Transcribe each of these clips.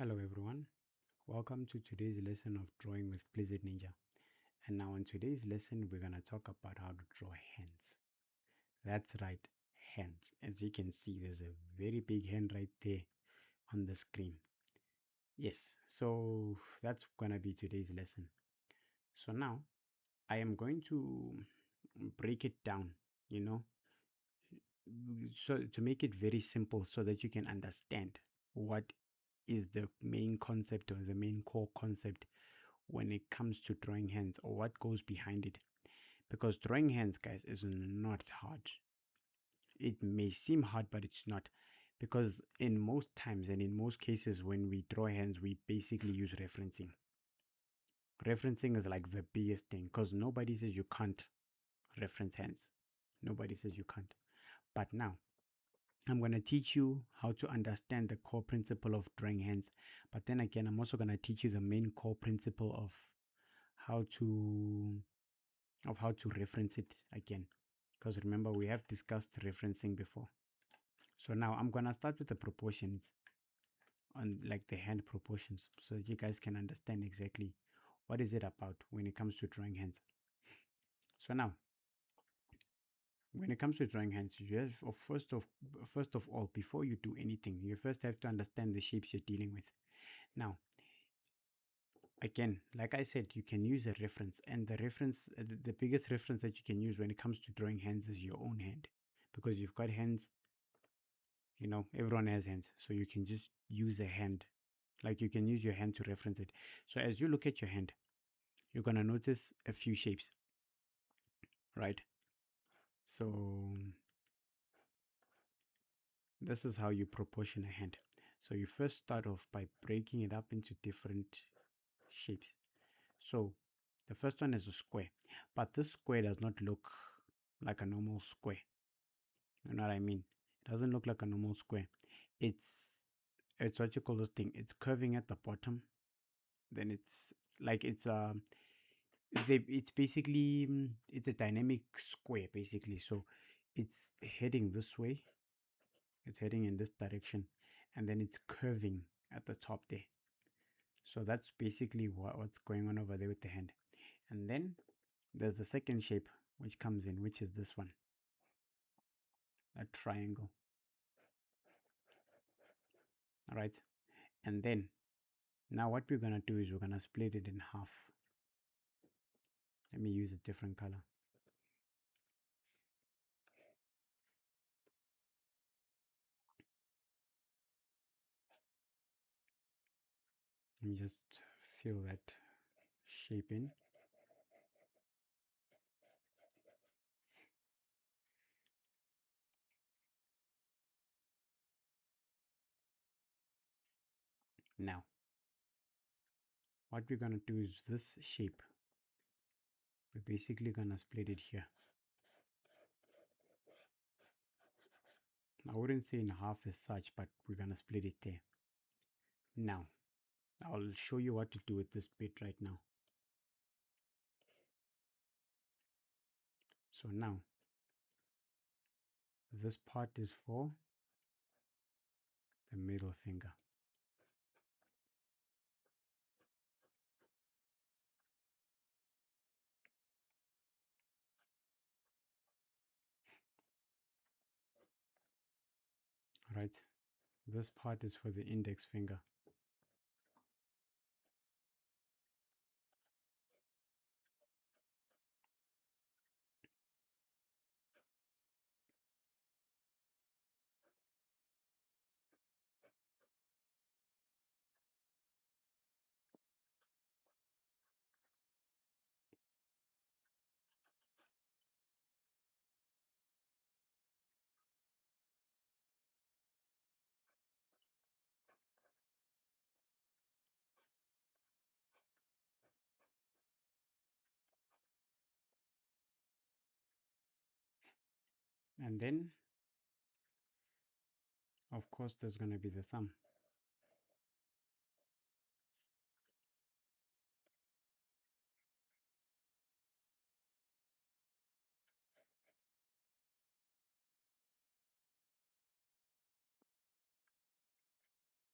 Hello everyone, welcome to today's lesson of drawing with Blizzard Ninja. And now in today's lesson we're going to talk about how to draw hands. That's right, hands. As you can see, there's a very big hand right there on the screen. Yes, so that's going to be today's lesson. So now I am going to break it down, you know, so to make it very simple so that you can understand what is the main concept or the main core concept when it comes to drawing hands or what goes behind it. Because drawing hands, guys, is not hard. It may seem hard, but it's not. Because in most times and in most cases, when we draw hands, we basically use referencing. Referencing is like the biggest thing because nobody says you can't reference hands. Nobody says you can't. But now, I'm going to teach you how to understand the core principle of drawing hands. But then again, I'm also going to teach you the main core principle of how to reference it again, because remember we have discussed referencing before. So now I'm gonna start with the proportions on like the hand proportions so that you guys can understand exactly what is it about when it comes to drawing hands. So now when it comes to drawing hands, you have first of all, before you do anything, you first have to understand the shapes you're dealing with. Now again, like I said, you can use a reference, and the reference, the biggest reference that you can use when it comes to drawing hands is your own hand, because you've got hands. You know, everyone has hands, so you can just use a hand, like you can use your hand to reference it. So as you look at your hand, you're gonna notice a few shapes, right? So this is how you proportion a hand. So you first start off by breaking it up into different shapes. So the first one is a square, but this square does not look like a normal square. You know what I mean? It doesn't look like a normal square. It's what you call this thing. It's curving at the bottom. Then it's like it's basically it's a dynamic square basically. So it's heading this way. It's heading in this direction, and then it's curving at the top there. So that's basically what's going on over there with the hand. And then there's the second shape which comes in, which is this one, a triangle. All right. And then now what we're going to do is we're going to split it in half. Let me use a different color. Let me just fill that shape in. Now, what we're going to do is this shape, we're basically going to split it here. I wouldn't say in half as such, but we're going to split it there. Now, I'll show you what to do with this bit right now. So now, this part is for the middle finger. Right? This part is for the index finger. And then, of course, there's going to be the thumb.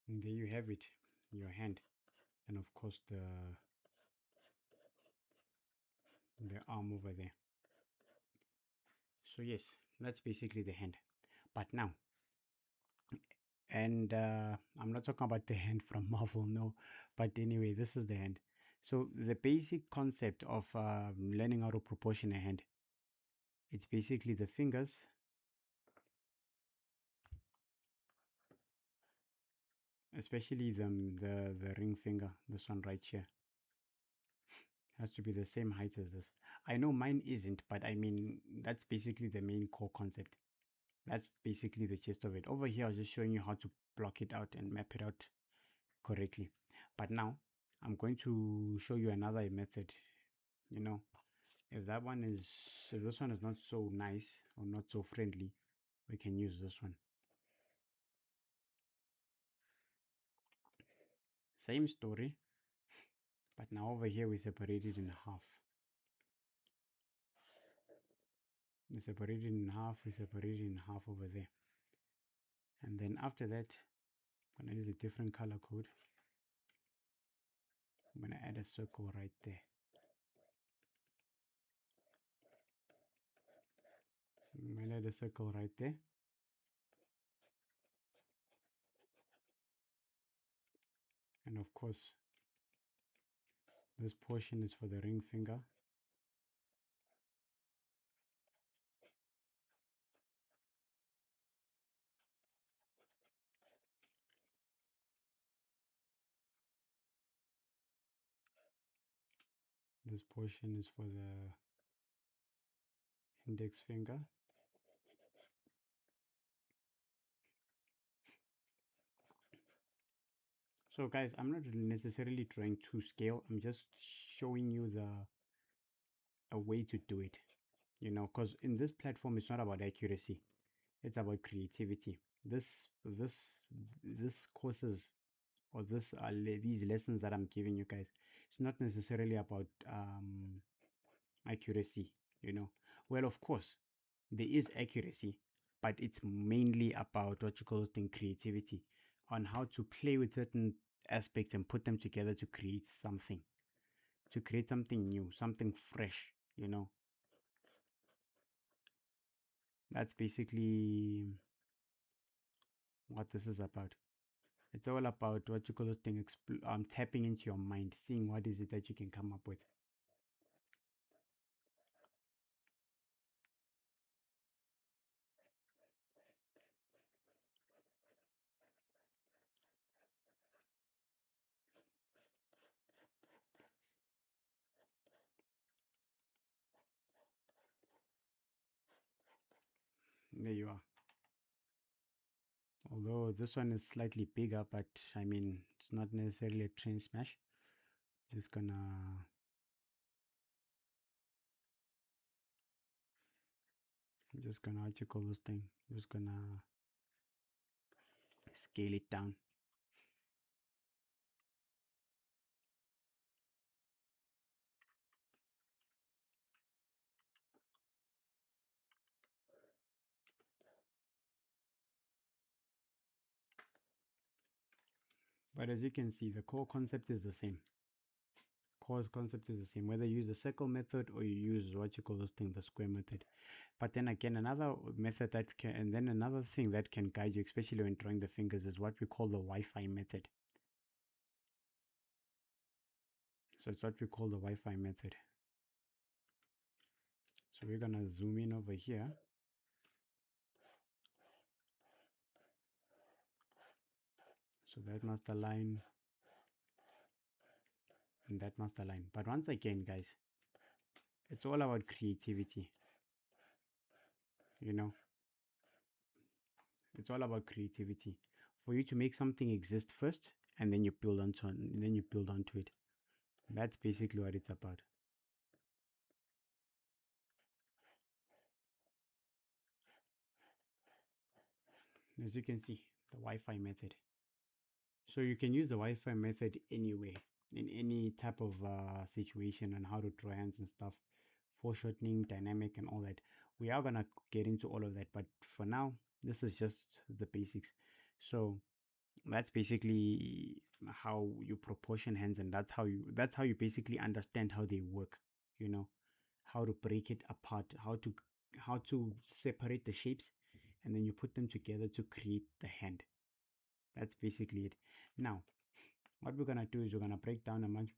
And there you have it. your hand, and of course the arm over there. So yes, that's basically the hand. But now, and I'm not talking about the hand from Marvel, no, but anyway, this is the hand. So the basic concept of learning how to proportion a hand, it's basically the fingers, especially the ring finger, this one right here, has to be the same height as this. I know mine isn't, but I mean that's basically the main core concept. That's basically the gist of it. Over here, I was just showing you how to block it out and map it out correctly. But now I'm going to show you another method. You know, if that one is, if this one is not so nice or not so friendly, we can use this one. Same story, but now over here we separate it in half. We separate it in half, we separate it in half over there. And then after that, I'm gonna use a different color code. I'm gonna add a circle right there. I'm gonna add a circle right there. And of course, this portion is for the ring finger. This portion is for the index finger. So guys, I'm not necessarily trying to scale. I'm just showing you a way to do it. You know, because in this platform, it's not about accuracy. It's about creativity. This courses or these lessons that I'm giving you guys, it's not necessarily about accuracy. You know, well, of course, there is accuracy, but it's mainly about what you call thing creativity, on how to play with certain aspects and put them together to create something new, something fresh. You know, that's basically what this is about. It's all about what you call this thing, tapping into your mind, seeing what is it that you can come up with. There you are. Although this one is slightly bigger, but I mean, it's not necessarily a train smash. Just gonna what you call this thing, just gonna scale it down. But as you can see, the core concept is the same. Core concept is the same, whether you use the circle method or you use what you call this thing, the square method. But then again, another method that can, and then another thing that can guide you, especially when drawing the fingers, is what we call the Wi-Fi method. So it's what we call the Wi-Fi method. So we're gonna zoom in over here. So that must align and that must align. But once again, guys, it's all about creativity. You know, it's all about creativity. For you to make something exist first, and then you build onto it. That's basically what it's about. As you can see, the Wi-Fi method. So you can use the Wi-Fi method anywhere, in any type of situation, and how to draw hands and stuff, foreshortening, dynamic, and all that. We are gonna get into all of that, but for now, this is just the basics. So That's basically how you proportion hands, and that's how you basically understand how they work. You know, how to break it apart, how to separate the shapes, and then you put them together to create the hand. That's basically it. Now, what we're gonna do is we're gonna break down a much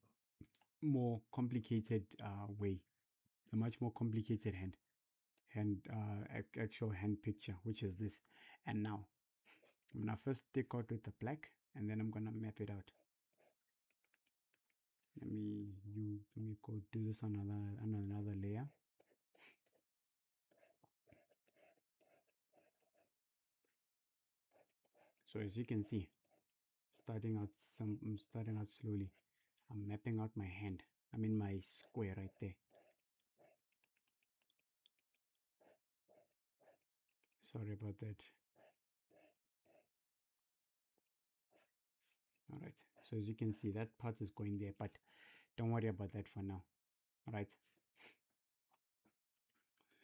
more complicated way, a much more complicated actual hand picture, which is this. And now I'm gonna first take out with the black, and then I'm gonna map it out. Let me go do this on another layer. So as you can see, I'm starting out slowly. I'm mapping out my hand. I mean my square right there. Sorry about that. All right. So as you can see, that part is going there, but don't worry about that for now. All right.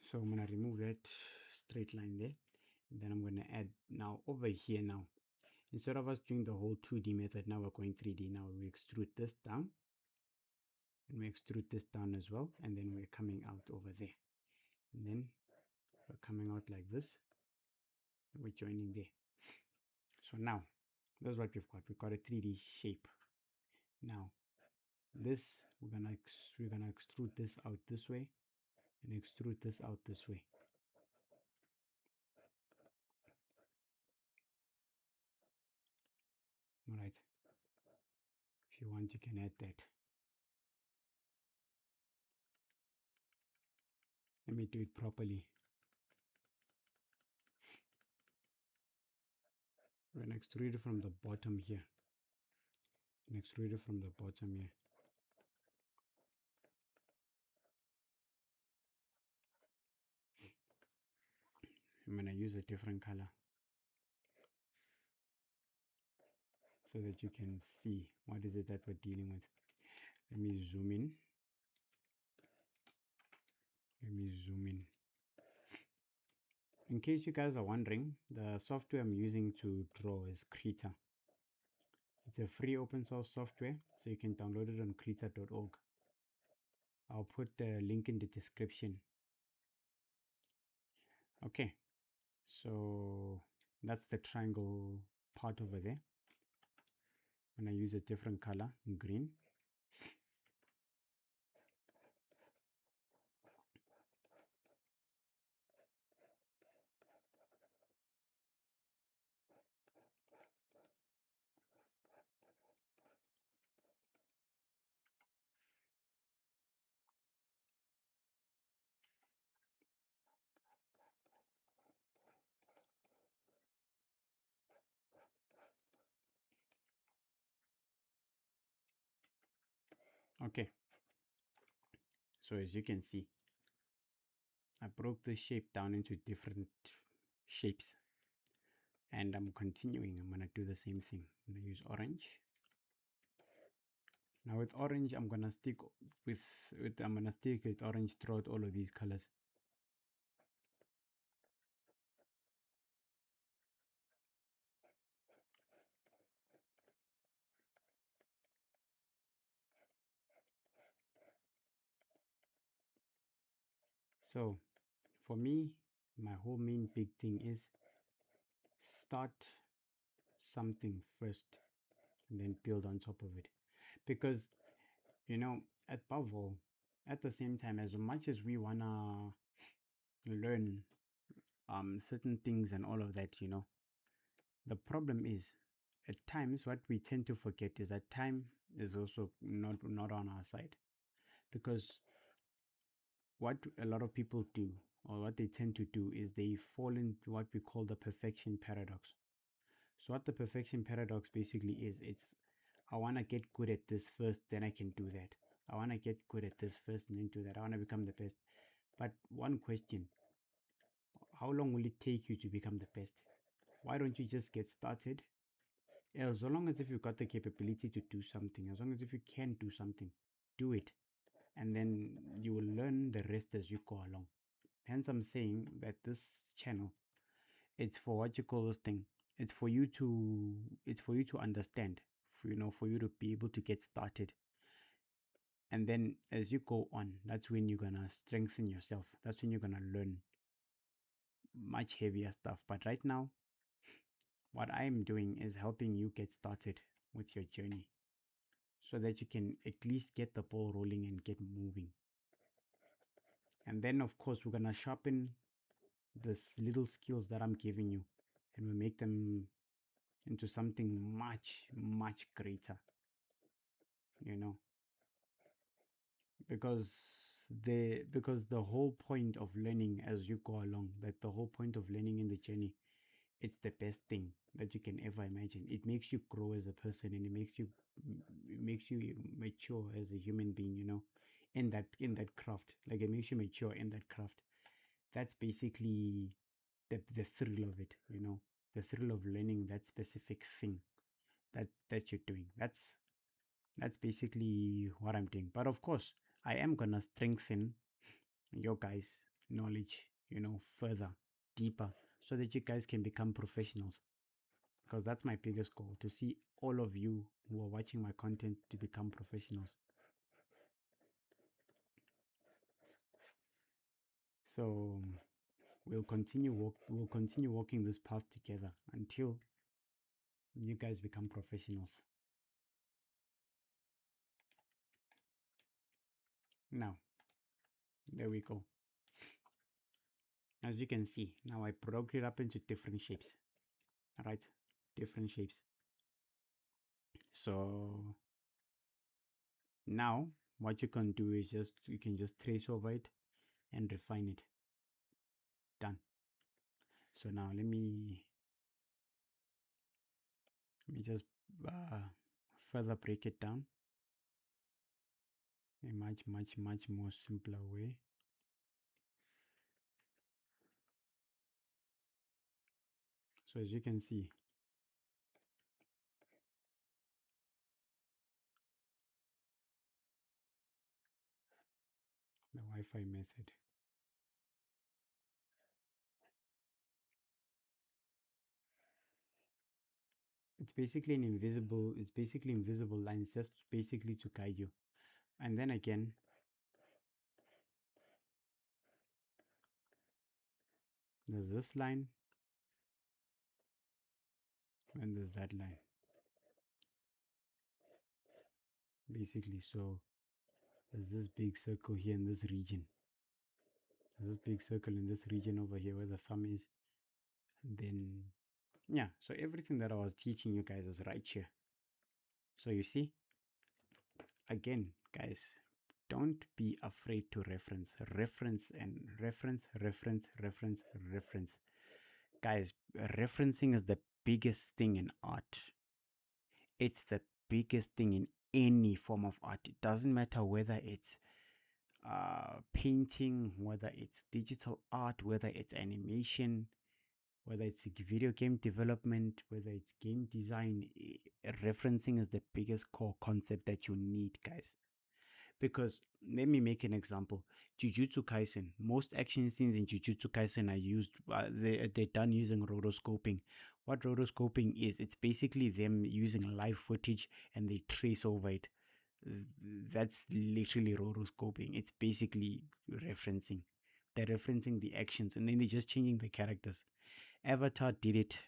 So I'm gonna remove that straight line there. And then I'm gonna add now over here now. Instead of us doing the whole 2D method, now we're going 3D. Now we extrude this down, and we extrude this down as well, and then we're coming out over there. And then we're coming out like this. We're joining there. So now this is what we've got. We've got a 3D shape. Now this we're gonna extrude this out this way and extrude this out this way. All right. If you want, you can add that. Let me do it properly. We're gonna extrude it from the bottom here. And extrude it from the bottom here. I'm gonna use a different color so that you can see what is it that we're dealing with. Let me zoom in. Let me zoom in. In case you guys are wondering, the software I'm using to draw is Krita. It's a free open source software, so you can download it on krita.org. I'll put the link in the description. Okay, so that's the triangle part over there. I'm gonna use a different color, green. Okay, so as you can see, I broke the shape down into different shapes, and I'm continuing. I'm gonna do the same thing. I'm gonna use orange. Now with orange, I'm gonna stick with orange throughout all of these colors. So for me, my whole main big thing is start something first and then build on top of it. Because, above all, at the same time, as much as we wanna learn certain things and all of that, the problem is at times what we tend to forget is that time is also not on our side. Because what a lot of people do, or what they tend to do, is they fall into what we call the perfection paradox. So what the perfection paradox basically is, it's I want to get good at this first, then I can do that. I want to get good at this first and then do that. I want to become the best. But one question, how long will it take you to become the best? Why don't you just get started? As long as if you've got the capability to do something, as long as if you can do something, do it. And then you will learn the rest as you go along. Hence I'm saying that this channel, it's for what you call this thing, It's for you to understand, for you to be able to get started. And then as you go on, that's when you're gonna strengthen yourself. That's when you're gonna learn much heavier stuff. But right now, what I'm doing is helping you get started with your journey so that you can at least get the ball rolling and get moving. And then, of course, we're gonna sharpen this little skills that I'm giving you, and we make them into something much, much greater, you know, because the whole point of learning as you go along, that the whole point of learning in the journey, it's the best thing that you can ever imagine. It makes you grow as a person, and it makes you mature as a human being, in that craft. Like, it makes you mature in that craft. That's basically the thrill of it, the thrill of learning that specific thing that you're doing. That's basically what I'm doing. But of course, I am gonna strengthen your guys' knowledge, further, deeper, so that you guys can become professionals. Because that's my biggest goal, to see all of you who are watching my content to become professionals. So we'll continue walking this path together until you guys become professionals. Now, there we go. As you can see, now I broke it up into different shapes. All right, different shapes. So now what you can do is you can just trace over it and refine it. Done. So now let me just further break it down a much more simpler way. So as you can see, the Wi-Fi method. It's basically invisible lines, just basically to guide you. And then again, there's this line, and there's that line. Basically, so there's this big circle here in this region. There's this big circle in this region over here where the thumb is. And then, yeah, so everything that I was teaching you guys is right here. So you see, again, guys, don't be afraid to reference. Reference and reference. Guys, referencing is the biggest thing in art. It's the biggest thing in any form of art. It doesn't matter whether it's painting, whether it's digital art, whether it's animation, whether it's video game development, whether it's game design. Referencing is the biggest core concept that you need, guys. Because let me make an example. Jujutsu Kaisen. Most action scenes in Jujutsu Kaisen are used. They're done using rotoscoping. What rotoscoping is? It's basically them using live footage and they trace over it. That's literally rotoscoping. It's basically referencing. They're referencing the actions and then they're just changing the characters. Avatar did it.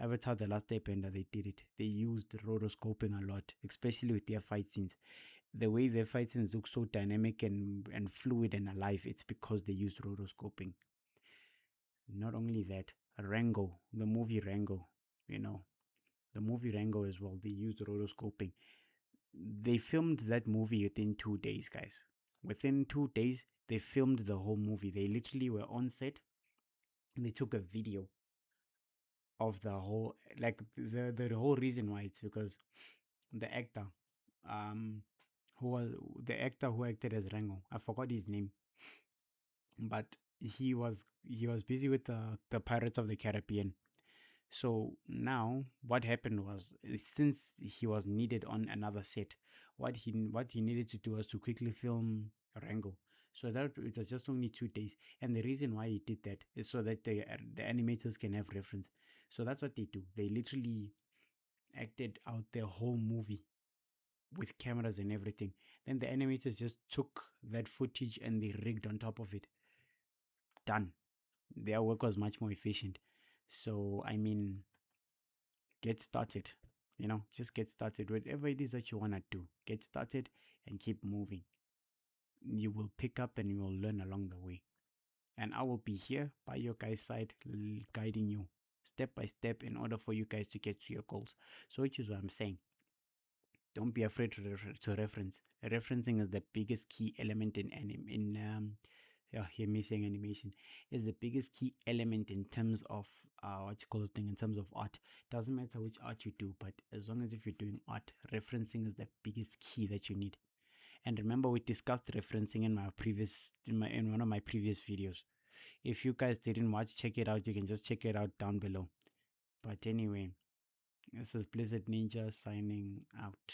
Avatar The Last Airbender, they did it. They used rotoscoping a lot, especially with their fight scenes. The way their fight scenes look so dynamic and fluid and alive, it's because they used rotoscoping. Not only that, Rango, the movie Rango, the movie Rango as well, they used rotoscoping. They filmed that movie within 2 days, guys. Within 2 days, they filmed the whole movie. They literally were on set and they took a video of the whole, like, the whole reason why it's because the actor, um who was the actor who acted as Rango, I forgot his name, but he was busy with the Pirates of the Caribbean. So now what happened was, since he was needed on another set, what he needed to do was to quickly film Rango. So that it was just only 2 days, and the reason why he did that is so that the animators can have reference. So that's what they do. They literally acted out their whole movie with cameras and everything. Then the animators just took that footage and they rigged on top of it. Done. Their work was much more efficient. So, I mean, get started. Just get started. Whatever it is that you want to do, get started and keep moving. You will pick up and you will learn along the way. And I will be here by your guys' side, guiding you step by step in order for you guys to get to your goals. So, which is what I'm saying. Don't be afraid to reference. Referencing is the biggest key element here missing animation is the biggest key element in terms of what you call this thing in terms of art. Doesn't matter which art you do, but as long as if you're doing art, referencing is the biggest key that you need. And remember, we discussed referencing in one of my previous videos. If you guys didn't watch, check it out. You can just check it out down below. But anyway, this is Blizzard Ninja signing out.